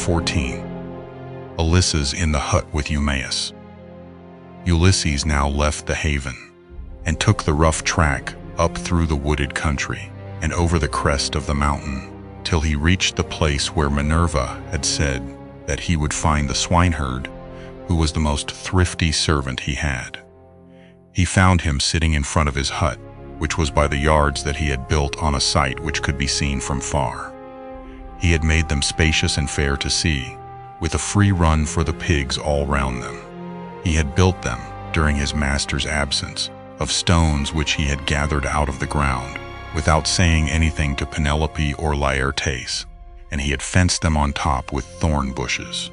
14. Ulysses in the hut with Eumaeus. Ulysses now left the haven and took the rough track up through the wooded country and over the crest of the mountain till he reached the place where Minerva had said that he would find the swineherd, who was the most thrifty servant he had. He found him sitting in front of his hut, which was by the yards that he had built on a site which could be seen from far. He had made them spacious and fair to see, with a free run for the pigs all round them. He had built them, during his master's absence, of stones which he had gathered out of the ground, without saying anything to Penelope or Laertes, and he had fenced them on top with thorn bushes.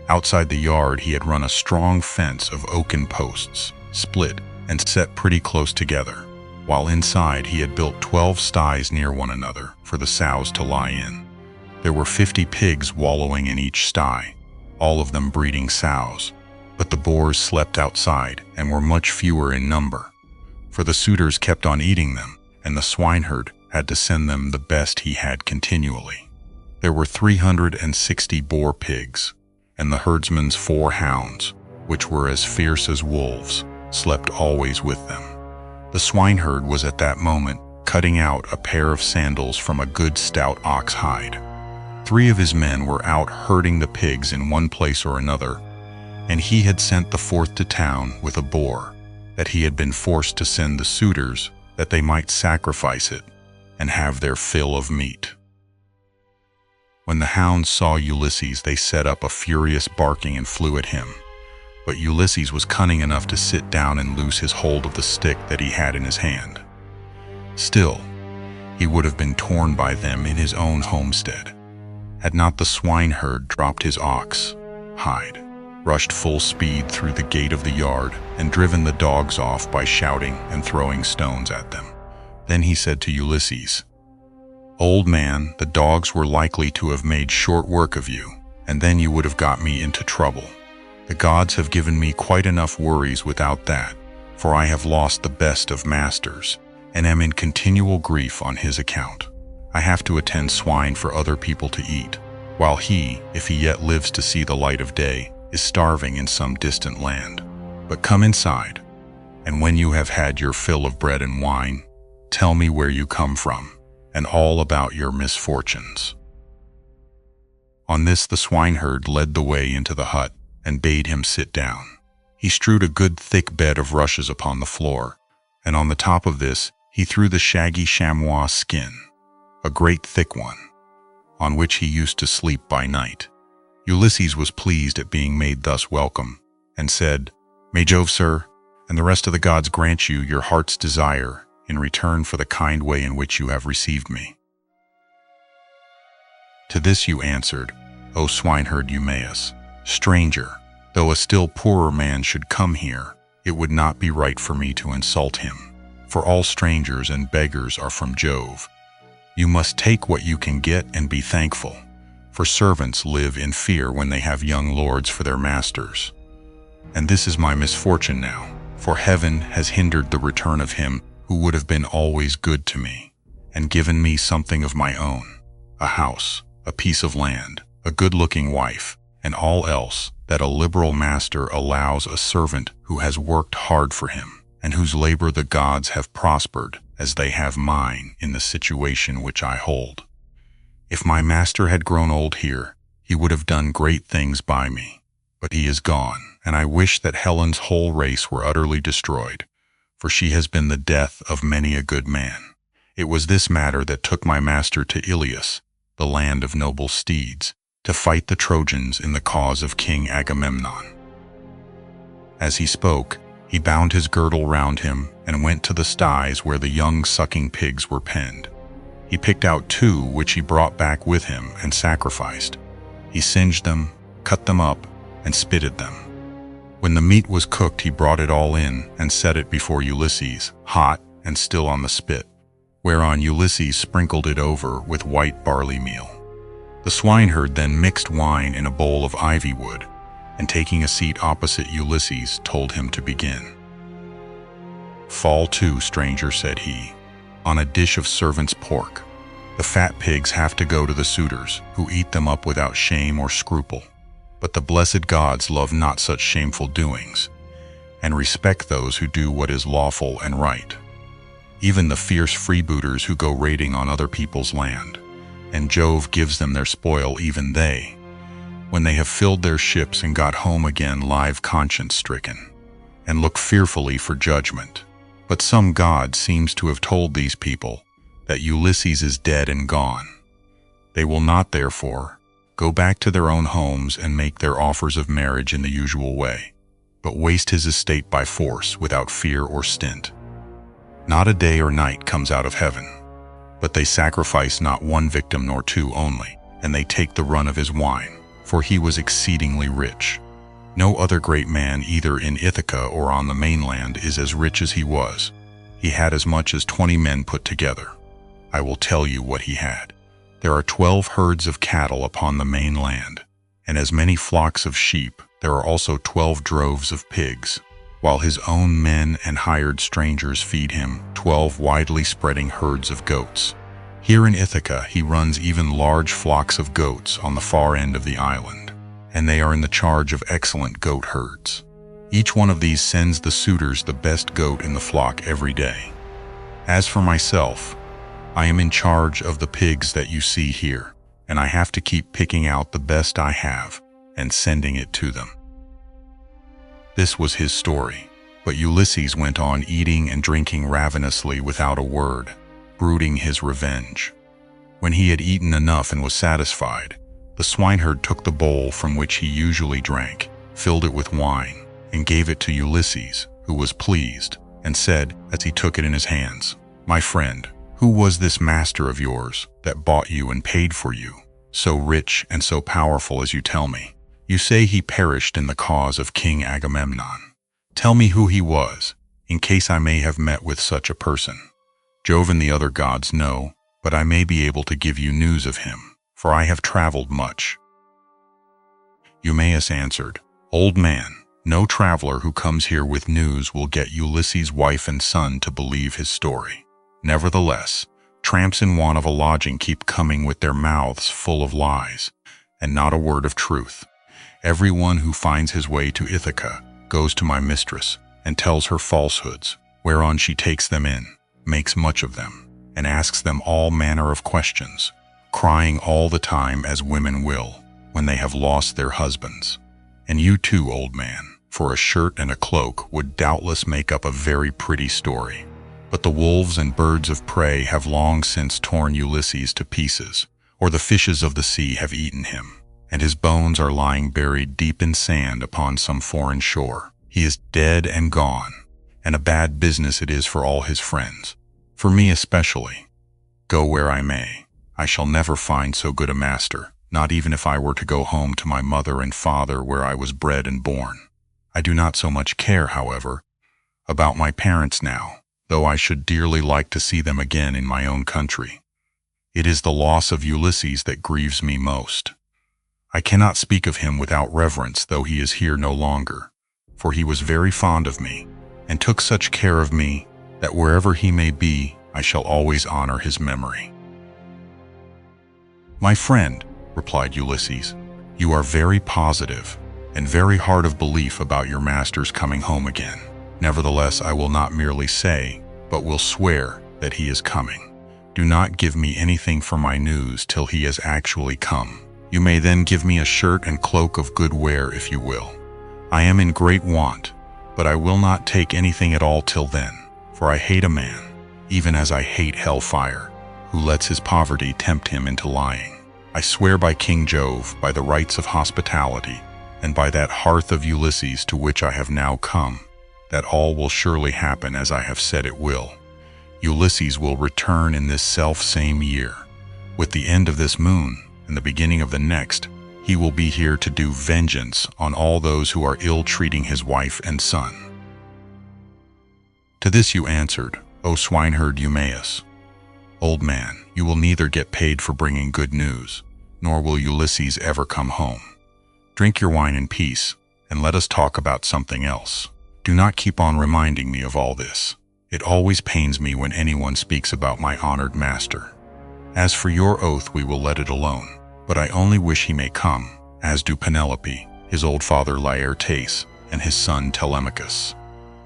Outside the yard he had run a strong fence of oaken posts, split and set pretty close together, while inside he had built 12 sties near one another for the sows to lie in. There were 50 pigs wallowing in each sty, all of them breeding sows, but the boars slept outside and were much fewer in number, for the suitors kept on eating them, and the swineherd had to send them the best he had continually. There were 360 boar pigs, and the herdsman's 4 hounds, which were as fierce as wolves, slept always with them. The swineherd was at that moment cutting out a pair of sandals from a good stout ox hide. 3 of his men were out herding the pigs in one place or another, and he had sent the 4th to town with a boar that he had been forced to send the suitors that they might sacrifice it and have their fill of meat. When the hounds saw Ulysses, they set up a furious barking and flew at him, but Ulysses was cunning enough to sit down and loose his hold of the stick that he had in his hand. Still, he would have been torn by them in his own homestead, had not the swineherd dropped his ox hide, rushed full speed through the gate of the yard, and driven the dogs off by shouting and throwing stones at them. Then he said to Ulysses, "Old man, the dogs were likely to have made short work of you, and then you would have got me into trouble. The gods have given me quite enough worries without that, for I have lost the best of masters, and am in continual grief on his account. I have to attend swine for other people to eat, while he, if he yet lives to see the light of day, is starving in some distant land. But come inside, and when you have had your fill of bread and wine, tell me where you come from, and all about your misfortunes." On this the swineherd led the way into the hut and bade him sit down. He strewed a good thick bed of rushes upon the floor, and on the top of this he threw the shaggy chamois skin, a great thick one, on which he used to sleep by night. Ulysses was pleased at being made thus welcome, and said, "May Jove, sir, and the rest of the gods grant you your heart's desire in return for the kind way in which you have received me." To this you answered, "O swineherd Eumaeus, stranger, though a still poorer man should come here, it would not be right for me to insult him, for all strangers and beggars are from Jove. You must take what you can get and be thankful, for servants live in fear when they have young lords for their masters. And this is my misfortune now, for heaven has hindered the return of him who would have been always good to me, and given me something of my own, a house, a piece of land, a good-looking wife, and all else that a liberal master allows a servant who has worked hard for him, and whose labor the gods have prospered as they have mine in the situation which I hold. If my master had grown old here, he would have done great things by me, but he is gone, and I wish that Helen's whole race were utterly destroyed, for she has been the death of many a good man. It was this matter that took my master to Ilius, the land of noble steeds, to fight the Trojans in the cause of King Agamemnon." As he spoke, he bound his girdle round him and went to the sties where the young sucking pigs were penned. He picked out 2 which he brought back with him and sacrificed. He singed them, cut them up, and spitted them. When the meat was cooked, he brought it all in and set it before Ulysses, hot and still on the spit, whereon Ulysses sprinkled it over with white barley meal. The swineherd then mixed wine in a bowl of ivy wood, and taking a seat opposite Ulysses, told him to begin. "Fall to, stranger," said he, "on a dish of servant's pork, The fat pigs have to go to the suitors, who eat them up without shame or scruple. But the blessed gods love not such shameful doings, and respect those who do what is lawful and right. Even the fierce freebooters who go raiding on other people's land, and Jove gives them their spoil, even they, when they have filled their ships and got home again, live conscience-stricken, and look fearfully for judgment. But some god seems to have told these people that Ulysses is dead and gone. They will not, therefore, go back to their own homes and make their offers of marriage in the usual way, but waste his estate by force without fear or stint. Not a day or night comes out of heaven, but they sacrifice not one victim nor two only, and they take the run of his wine, for he was exceedingly rich. No other great man either in Ithaca or on the mainland is as rich as he was. He had as much as 20 men put together. I will tell you what he had. There are 12 herds of cattle upon the mainland, and as many flocks of sheep. There are also 12 droves of pigs, while his own men and hired strangers feed him 12 widely spreading herds of goats. Here in Ithaca he runs even large flocks of goats on the far end of the island, and they are in the charge of excellent goat herds. Each one of these sends the suitors the best goat in the flock every day. As for myself, I am in charge of the pigs that you see here, and I have to keep picking out the best I have and sending it to them." This was his story, but Ulysses went on eating and drinking ravenously without a word, brooding his revenge. When he had eaten enough and was satisfied, the swineherd took the bowl from which he usually drank, filled it with wine, and gave it to Ulysses, who was pleased, and said, as he took it in his hands, "My friend, who was this master of yours that bought you and paid for you, so rich and so powerful as you tell me? You say he perished in the cause of King Agamemnon. Tell me who he was, in case I may have met with such a person. Jove and the other gods know, but I may be able to give you news of him, for I have traveled much." Eumaeus answered, "Old man, no traveler who comes here with news will get Ulysses' wife and son to believe his story. Nevertheless, tramps in want of a lodging keep coming with their mouths full of lies, and not a word of truth. Everyone who finds his way to Ithaca goes to my mistress and tells her falsehoods, whereon she takes them in, makes much of them, and asks them all manner of questions, crying all the time as women will, when they have lost their husbands. And you too, old man, for a shirt and a cloak would doubtless make up a very pretty story. But the wolves and birds of prey have long since torn Ulysses to pieces, or the fishes of the sea have eaten him, and his bones are lying buried deep in sand upon some foreign shore. He is dead and gone, and a bad business it is for all his friends, for me especially. Go where I may, I shall never find so good a master, not even if I were to go home to my mother and father where I was bred and born. I do not so much care, however, about my parents now, though I should dearly like to see them again in my own country. It is the loss of Ulysses that grieves me most. I cannot speak of him without reverence, though he is here no longer, for he was very fond of me, and took such care of me that wherever he may be, I shall always honor his memory." "My friend," replied Ulysses, "you are very positive and very hard of belief about your master's coming home again. Nevertheless, I will not merely say, but will swear that he is coming. Do not give me anything for my news till he has actually come. You may then give me a shirt and cloak of good wear if you will. I am in great want, but I will not take anything at all till then, for I hate a man, even as I hate hellfire, who lets his poverty tempt him into lying. I swear by King Jove, by the rights of hospitality, and by that hearth of Ulysses to which I have now come, that all will surely happen as I have said it will. Ulysses will return in this self-same year. With the end of this moon and the beginning of the next, he will be here to do vengeance on all those who are ill-treating his wife and son." To this you answered, "O swineherd Eumaeus, old man, you will neither get paid for bringing good news, nor will Ulysses ever come home. Drink your wine in peace, and let us talk about something else. Do not keep on reminding me of all this. It always pains me when anyone speaks about my honored master. As for your oath, we will let it alone, but I only wish he may come, as do Penelope, his old father Laertes, and his son Telemachus.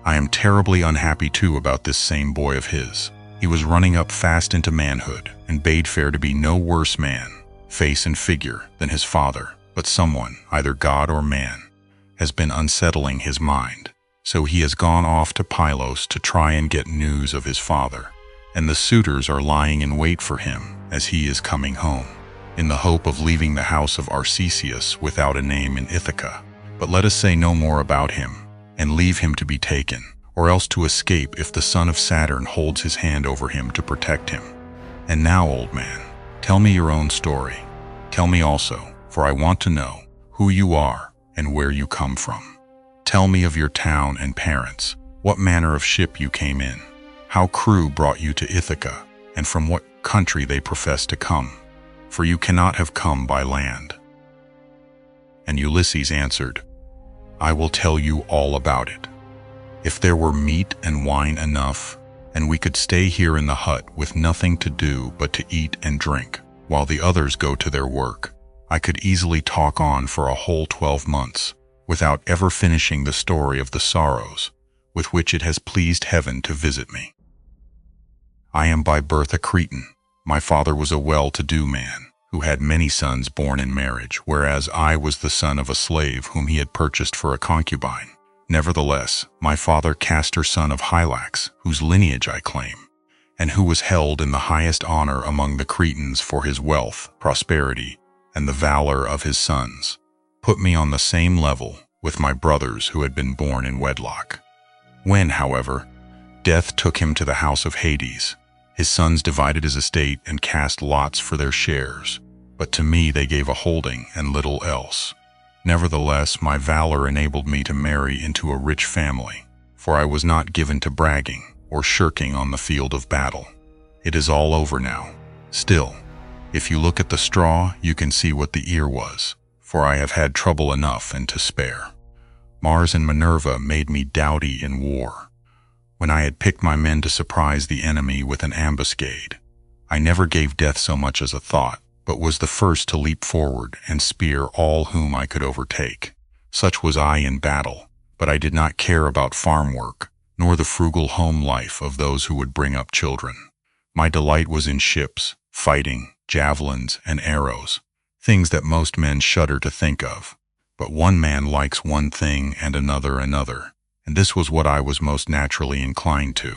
I am terribly unhappy too about this same boy of his. He was running up fast into manhood, and bade fair to be no worse man, face and figure, than his father, but someone, either God or man, has been unsettling his mind. So he has gone off to Pylos to try and get news of his father, and the suitors are lying in wait for him as he is coming home, in the hope of leaving the house of Odysseus without a name in Ithaca. But let us say no more about him, and leave him to be taken, or else to escape if the son of Saturn holds his hand over him to protect him. And now, old man, tell me your own story. Tell me also, for I want to know who you are and where you come from. Tell me of your town and parents, what manner of ship you came in, how crew brought you to Ithaca, and from what country they profess to come, for you cannot have come by land. And Ulysses answered, I will tell you all about it. If there were meat and wine enough, and we could stay here in the hut with nothing to do but to eat and drink, while the others go to their work, I could easily talk on for a whole 12 months, without ever finishing the story of the sorrows with which it has pleased heaven to visit me. I am by birth a Cretan. My father was a well-to-do man, who had many sons born in marriage, whereas I was the son of a slave whom he had purchased for a concubine. Nevertheless, my father Castor, son of Hylax, whose lineage I claim, and who was held in the highest honor among the Cretans for his wealth, prosperity, and the valor of his sons, put me on the same level with my brothers who had been born in wedlock. When, however, death took him to the house of Hades, his sons divided his estate and cast lots for their shares, but to me they gave a holding and little else. Nevertheless, my valor enabled me to marry into a rich family, for I was not given to bragging or shirking on the field of battle. It is all over now. Still, if you look at the straw, you can see what the ear was, for I have had trouble enough and to spare. Mars and Minerva made me doughty in war. When I had picked my men to surprise the enemy with an ambuscade, I never gave death so much as a thought, but was the first to leap forward and spear all whom I could overtake. Such was I in battle, but I did not care about farm work, nor the frugal home life of those who would bring up children. My delight was in ships, fighting, javelins, and arrows, things that most men shudder to think of. But one man likes one thing and another, and this was what I was most naturally inclined to.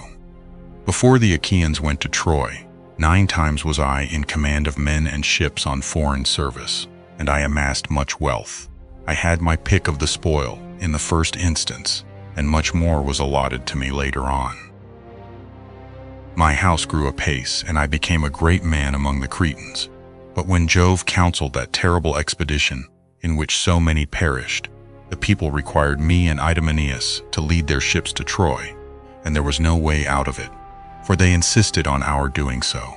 Before the Achaeans went to Troy, 9 times was I in command of men and ships on foreign service, and I amassed much wealth. I had my pick of the spoil in the first instance, and much more was allotted to me later on. My house grew apace, and I became a great man among the Cretans. But when Jove counseled that terrible expedition in which so many perished, the people required me and Idomeneus to lead their ships to Troy, and there was no way out of it, for they insisted on our doing so.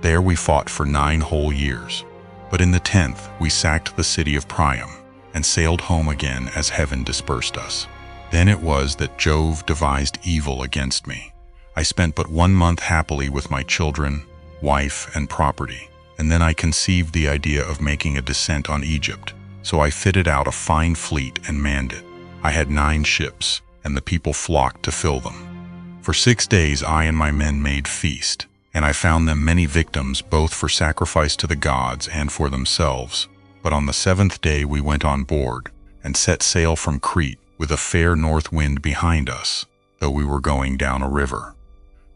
There we fought for 9 whole years, but in the 10th we sacked the city of Priam and sailed home again as heaven dispersed us. Then it was that Jove devised evil against me. I spent but 1 month happily with my children, wife, and property, and then I conceived the idea of making a descent on Egypt. So I fitted out a fine fleet and manned it. I had 9 ships, and the people flocked to fill them. For 6 days I and my men made feast, and I found them many victims both for sacrifice to the gods and for themselves. But on the 7th day we went on board, and set sail from Crete with a fair north wind behind us, though we were going down a river.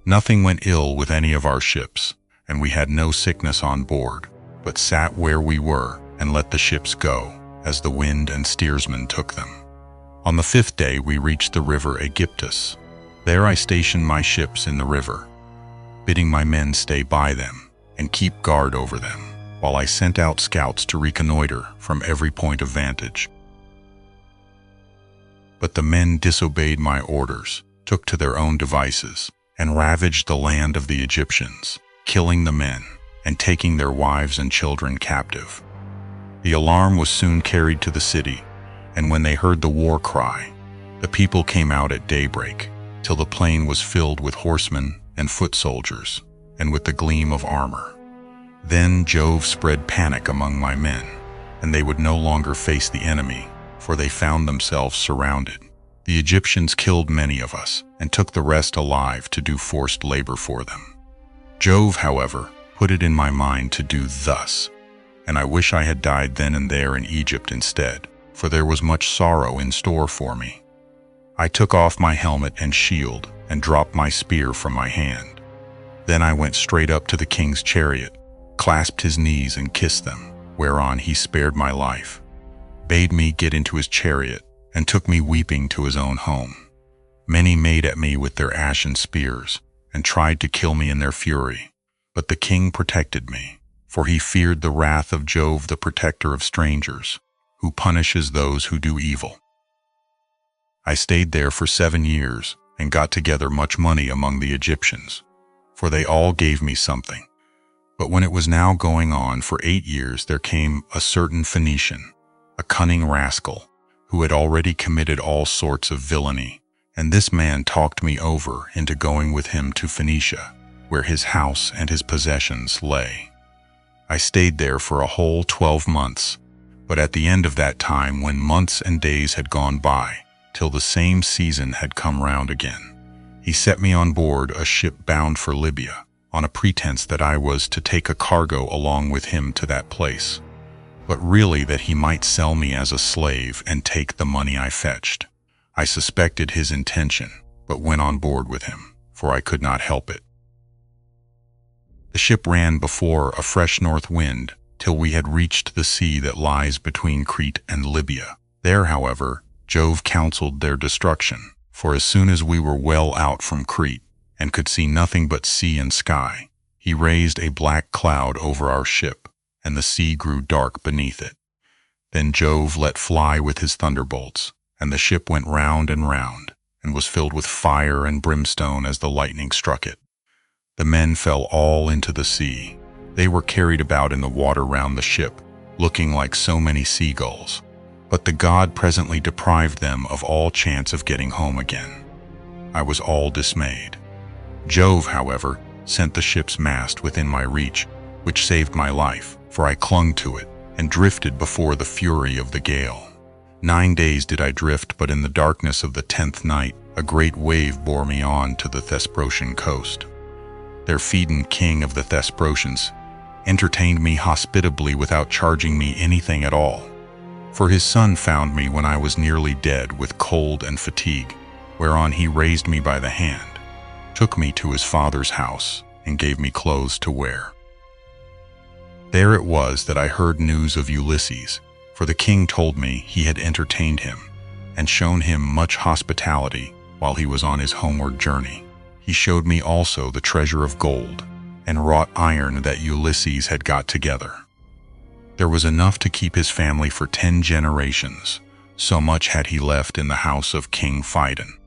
Nothing went ill with any of our ships, and we had no sickness on board, but sat where we were, and let the ships go, as the wind and steersman took them. On the 5th day we reached the river Aegyptus. There I stationed my ships in the river, bidding my men stay by them and keep guard over them, while I sent out scouts to reconnoiter from every point of vantage. But the men disobeyed my orders, took to their own devices, and ravaged the land of the Egyptians, killing the men and taking their wives and children captive. The alarm was soon carried to the city, and when they heard the war cry, the people came out at daybreak, till the plain was filled with horsemen and foot soldiers, and with the gleam of armor. Then Jove spread panic among my men, and they would no longer face the enemy, for they found themselves surrounded. The Egyptians killed many of us, and took the rest alive to do forced labor for them. Jove, however, put it in my mind to do thus, and I wish I had died then and there in Egypt instead, for there was much sorrow in store for me. I took off my helmet and shield, and dropped my spear from my hand. Then I went straight up to the king's chariot, clasped his knees and kissed them, whereon he spared my life, bade me get into his chariot, and took me weeping to his own home. Many made at me with their ashen spears, and tried to kill me in their fury, but the king protected me, for he feared the wrath of Jove, the protector of strangers, who punishes those who do evil. I stayed there for 7 years, and got together much money among the Egyptians, for they all gave me something. But when it was now going on for 8 years, there came a certain Phoenician, a cunning rascal, who had already committed all sorts of villainy, and this man talked me over into going with him to Phoenicia, where his house and his possessions lay. I stayed there for a whole 12 months, but at the end of that time, when months and days had gone by, till the same season had come round again, he set me on board a ship bound for Libya, on a pretense that I was to take a cargo along with him to that place, but really that he might sell me as a slave and take the money I fetched. I suspected his intention, but went on board with him, for I could not help it. The ship ran before a fresh north wind, till we had reached the sea that lies between Crete and Libya. There, however, Jove counseled their destruction, for as soon as we were well out from Crete, and could see nothing but sea and sky, he raised a black cloud over our ship, and the sea grew dark beneath it. Then Jove let fly with his thunderbolts, and the ship went round, and was filled with fire and brimstone as the lightning struck it. The men fell all into the sea. They were carried about in the water round the ship, looking like so many seagulls. But the god presently deprived them of all chance of getting home again. I was all dismayed. Jove, however, sent the ship's mast within my reach, which saved my life, for I clung to it, and drifted before the fury of the gale. 9 days did I drift, but in the darkness of the 10th night, a great wave bore me on to the Thesprotian coast. Their Phaeton, king of the Thesprotians, entertained me hospitably without charging me anything at all. For his son found me when I was nearly dead with cold and fatigue, whereon he raised me by the hand, took me to his father's house, and gave me clothes to wear. There it was that I heard news of Ulysses, for the king told me he had entertained him, and shown him much hospitality while he was on his homeward journey. He showed me also the treasure of gold and wrought iron that Ulysses had got together. There was enough to keep his family for 10 generations, so much had he left in the house of King Phaeton.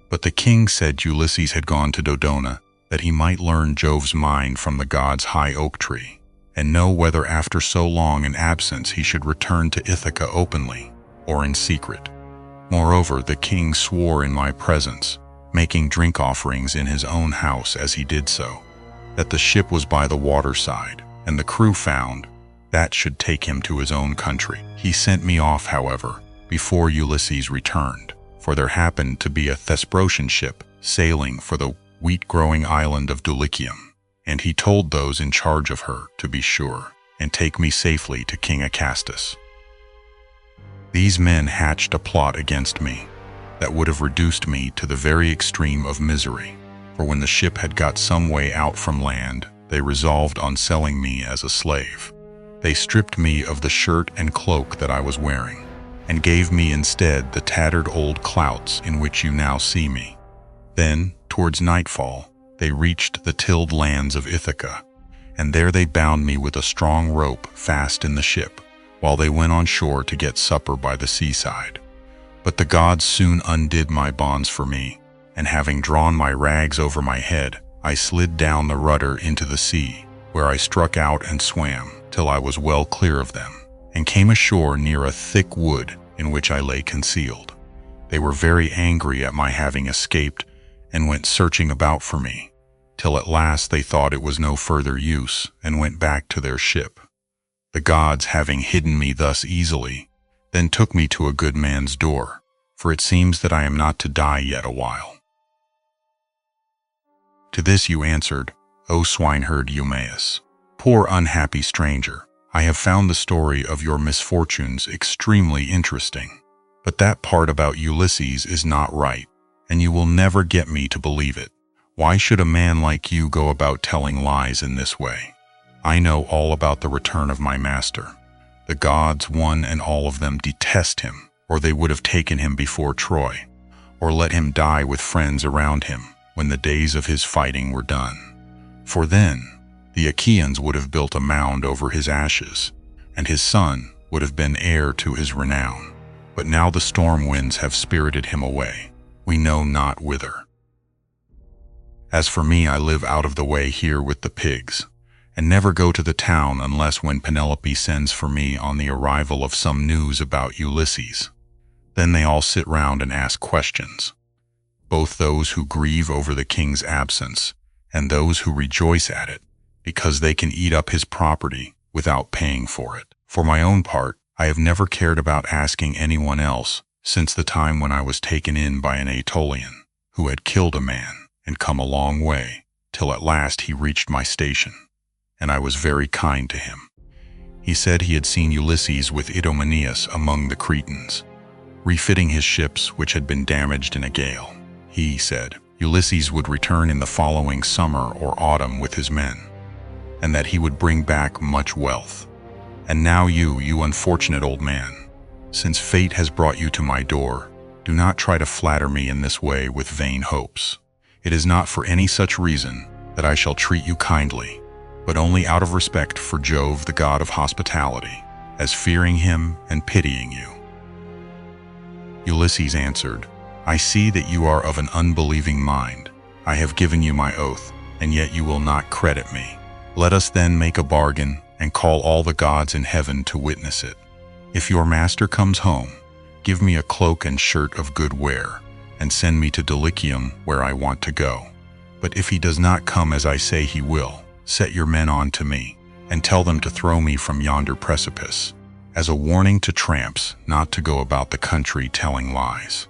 But the king said Ulysses had gone to Dodona, that he might learn Jove's mind from the god's high oak tree, and know whether after so long an absence he should return to Ithaca openly, or in secret. Moreover, the king swore in my presence, making drink offerings in his own house as he did so, that the ship was by the waterside, and the crew found that should take him to his own country. He sent me off, however, before Ulysses returned, for there happened to be a Thesprotian ship sailing for the wheat-growing island of Dulichium, and he told those in charge of her to be sure and take me safely to King Acastus. These men hatched a plot against me that would have reduced me to the very extreme of misery, for when the ship had got some way out from land, they resolved on selling me as a slave. They stripped me of the shirt and cloak that I was wearing, and gave me instead the tattered old clouts in which you now see me. Then, towards nightfall, they reached the tilled lands of Ithaca, and there they bound me with a strong rope fast in the ship, while they went on shore to get supper by the seaside. But the gods soon undid my bonds for me, and having drawn my rags over my head, I slid down the rudder into the sea, where I struck out and swam till I was well clear of them, and came ashore near a thick wood in which I lay concealed. They were very angry at my having escaped, and went searching about for me, till at last they thought it was no further use, and went back to their ship. The gods, having hidden me thus easily, then took me to a good man's door, for it seems that I am not to die yet a while. To this you answered, O swineherd Eumaeus, poor unhappy stranger, I have found the story of your misfortunes extremely interesting, but that part about Ulysses is not right, and you will never get me to believe it. Why should a man like you go about telling lies in this way? I know all about the return of my master. The gods, one and all of them, detest him, or they would have taken him before Troy, or let him die with friends around him when the days of his fighting were done. For then the Achaeans would have built a mound over his ashes, and his son would have been heir to his renown. But now the storm winds have spirited him away, we know not whither. As for me, I live out of the way here with the pigs, and never go to the town unless when Penelope sends for me on the arrival of some news about Ulysses. Then they all sit round and ask questions, both those who grieve over the king's absence and those who rejoice at it, because they can eat up his property without paying for it. For my own part, I have never cared about asking anyone else since the time when I was taken in by an Aetolian, who had killed a man and come a long way, till at last he reached my station, and I was very kind to him. He said he had seen Ulysses with Eumaeus among the Cretans, refitting his ships which had been damaged in a gale. He said Ulysses would return in the following summer or autumn with his men, and that he would bring back much wealth. And now you unfortunate old man, since fate has brought you to my door, do not try to flatter me in this way with vain hopes. It is not for any such reason that I shall treat you kindly, but only out of respect for Jove, the god of hospitality, as fearing him and pitying you. Ulysses answered, I see that you are of an unbelieving mind. I have given you my oath, and yet you will not credit me. Let us then make a bargain and call all the gods in heaven to witness it. If your master comes home, give me a cloak and shirt of good wear, and send me to Dulichium where I want to go. But if he does not come as I say he will, set your men on to me, and tell them to throw me from yonder precipice, as a warning to tramps not to go about the country telling lies.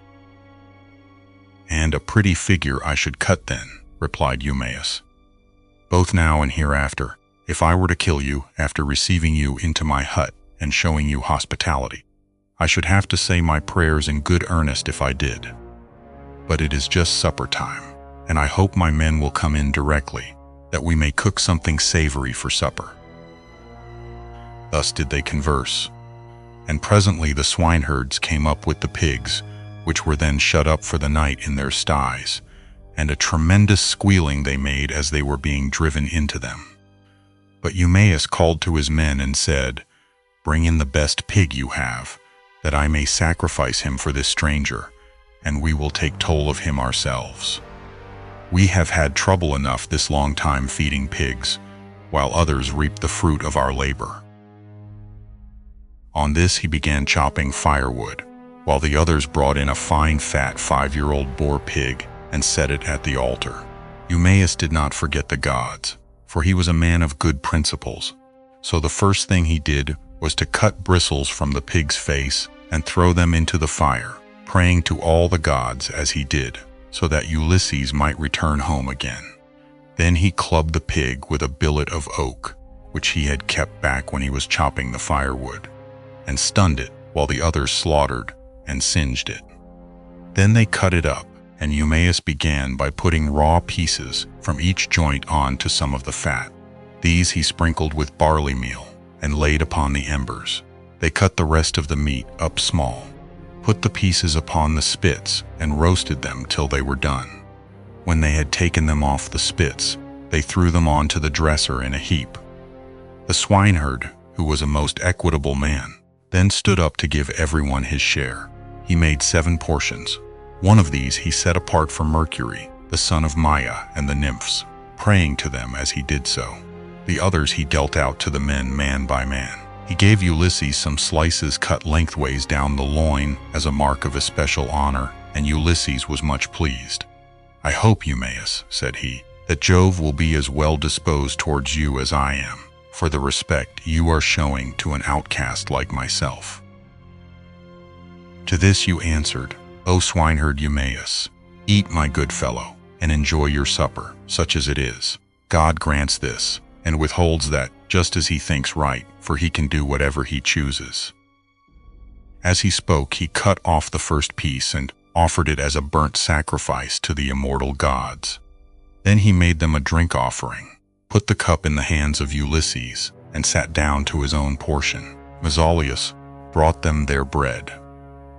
And a pretty figure I should cut then, replied Eumaeus, both now and hereafter, if I were to kill you after receiving you into my hut and showing you hospitality. I should have to say my prayers in good earnest if I did. But it is just supper time, and I hope my men will come in directly, that we may cook something savory for supper. Thus did they converse, and presently the swineherds came up with the pigs, which were then shut up for the night in their sties, and a tremendous squealing they made as they were being driven into them. But Eumaeus called to his men and said, Bring in the best pig you have, that I may sacrifice him for this stranger, and we will take toll of him ourselves. We have had trouble enough this long time feeding pigs, while others reap the fruit of our labor. On this he began chopping firewood, while the others brought in a fine fat 5-year-old boar pig and set it at the altar. Eumaeus did not forget the gods, for he was a man of good principles. So the first thing he did was to cut bristles from the pig's face and throw them into the fire, praying to all the gods as he did, so that Ulysses might return home again. Then he clubbed the pig with a billet of oak, which he had kept back when he was chopping the firewood, and stunned it while the others slaughtered and singed it. Then they cut it up, and Eumaeus began by putting raw pieces from each joint on to some of the fat. These he sprinkled with barley meal and laid upon the embers. They cut the rest of the meat up small, put the pieces upon the spits, and roasted them till they were done. When they had taken them off the spits, they threw them onto the dresser in a heap. The swineherd, who was a most equitable man, then stood up to give everyone his share. He made 7 portions. One of these he set apart for Mercury, the son of Maia, and the nymphs, praying to them as he did so. The others he dealt out to the men man by man. He gave Ulysses some slices cut lengthways down the loin as a mark of especial honor, and Ulysses was much pleased. I hope, Eumaeus, said he, that Jove will be as well disposed towards you as I am, for the respect you are showing to an outcast like myself." To this you answered, "O swineherd Eumaeus, eat, my good fellow, and enjoy your supper, such as it is. God grants this, and withholds that, just as he thinks right, for he can do whatever he chooses." As he spoke, he cut off the first piece and offered it as a burnt sacrifice to the immortal gods. Then he made them a drink offering, put the cup in the hands of Ulysses, and sat down to his own portion. Mezalius brought them their bread.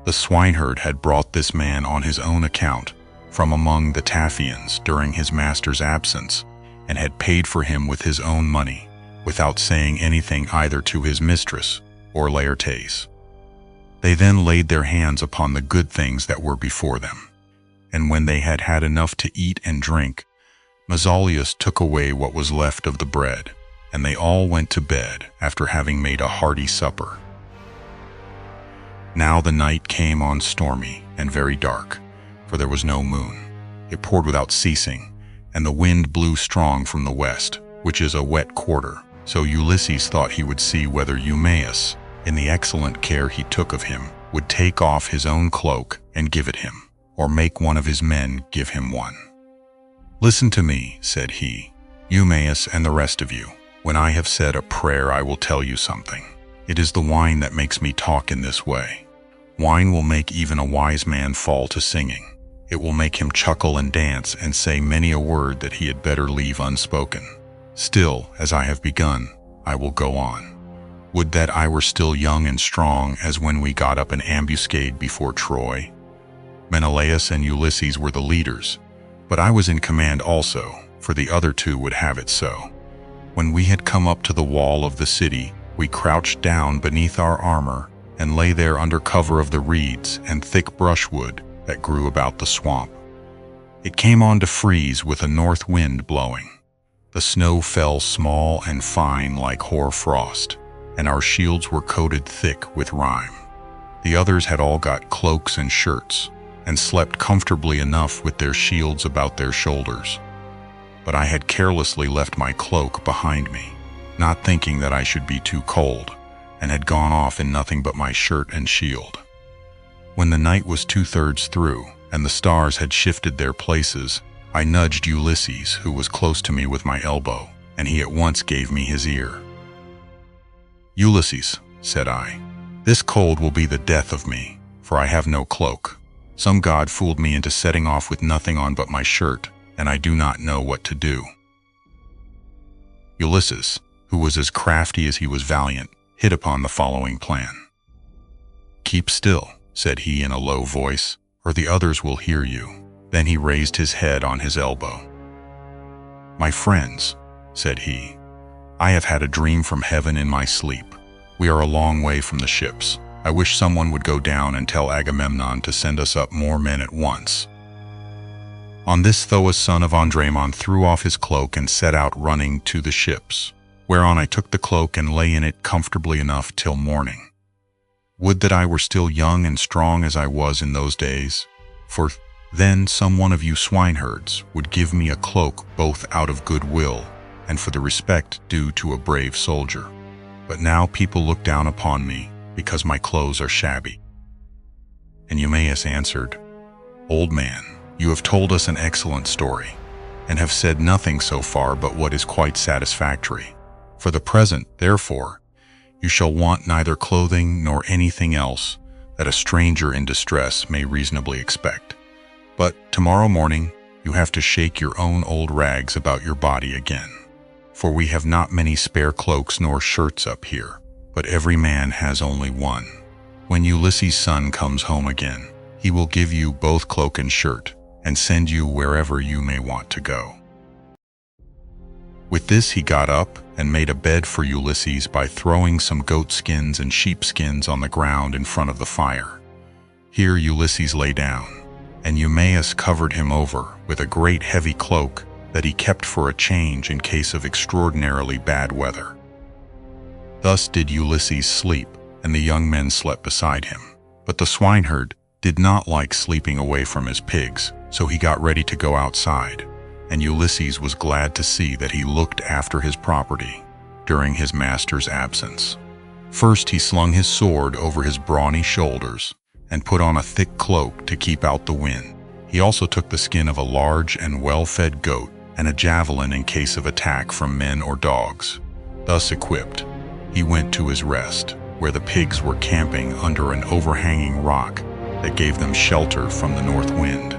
The swineherd had brought this man on his own account from among the Taphians during his master's absence, and had paid for him with his own money, without saying anything either to his mistress or Laertes. They then laid their hands upon the good things that were before them, and when they had had enough to eat and drink, Mezalius took away what was left of the bread, and they all went to bed after having made a hearty supper. Now the night came on stormy and very dark, for there was no moon. It poured without ceasing, and the wind blew strong from the west, which is a wet quarter. So Ulysses thought he would see whether Eumaeus, in the excellent care he took of him, would take off his own cloak and give it him, or make one of his men give him one. "Listen to me," said he, "Eumaeus and the rest of you. When I have said a prayer, I will tell you something. It is the wine that makes me talk in this way. Wine will make even a wise man fall to singing. It will make him chuckle and dance and say many a word that he had better leave unspoken. Still, as I have begun, I will go on. Would that I were still young and strong as when we got up an ambuscade before Troy. Menelaus and Ulysses were the leaders, but I was in command also, for the other two would have it so. When we had come up to the wall of the city, we crouched down beneath our armor and lay there under cover of the reeds and thick brushwood that grew about the swamp. It came on to freeze with a north wind blowing. The snow fell small and fine like hoar frost, and our shields were coated thick with rime. The others had all got cloaks and shirts, and slept comfortably enough with their shields about their shoulders. But I had carelessly left my cloak behind me, not thinking that I should be too cold, and had gone off in nothing but my shirt and shield. When the night was 2/3 through, and the stars had shifted their places, I nudged Ulysses, who was close to me, with my elbow, and he at once gave me his ear. "Ulysses," said I, "this cold will be the death of me, for I have no cloak. Some god fooled me into setting off with nothing on but my shirt, and I do not know what to do." Ulysses, who was as crafty as he was valiant, hit upon the following plan. "Keep still," said he in a low voice, "or the others will hear you." Then he raised his head on his elbow. "My friends," said he, "I have had a dream from heaven in my sleep. We are a long way from the ships. I wish someone would go down and tell Agamemnon to send us up more men at once." On this Thoas son of Andraemon threw off his cloak and set out running to the ships, whereon I took the cloak and lay in it comfortably enough till morning. Would that I were still young and strong as I was in those days, for then some one of you swineherds would give me a cloak both out of good will and for the respect due to a brave soldier. But now people look down upon me because my clothes are shabby." And Eumaeus answered, "Old man, you have told us an excellent story, and have said nothing so far but what is quite satisfactory. For the present, therefore, you shall want neither clothing nor anything else that a stranger in distress may reasonably expect. But tomorrow morning you have to shake your own old rags about your body again. For we have not many spare cloaks nor shirts up here, but every man has only one. When Ulysses' son comes home again, he will give you both cloak and shirt, and send you wherever you may want to go." With this he got up and made a bed for Ulysses by throwing some goat skins and sheep skins on the ground in front of the fire. Here Ulysses lay down, and Eumaeus covered him over with a great heavy cloak that he kept for a change in case of extraordinarily bad weather. Thus did Ulysses sleep, and the young men slept beside him. But the swineherd did not like sleeping away from his pigs, so he got ready to go outside. and Ulysses was glad to see that he looked after his property during his master's absence. First, he slung his sword over his brawny shoulders and put on a thick cloak to keep out the wind. He also took the skin of a large and well-fed goat and a javelin in case of attack from men or dogs. Thus equipped, he went to his rest, where the pigs were camping under an overhanging rock that gave them shelter from the north wind.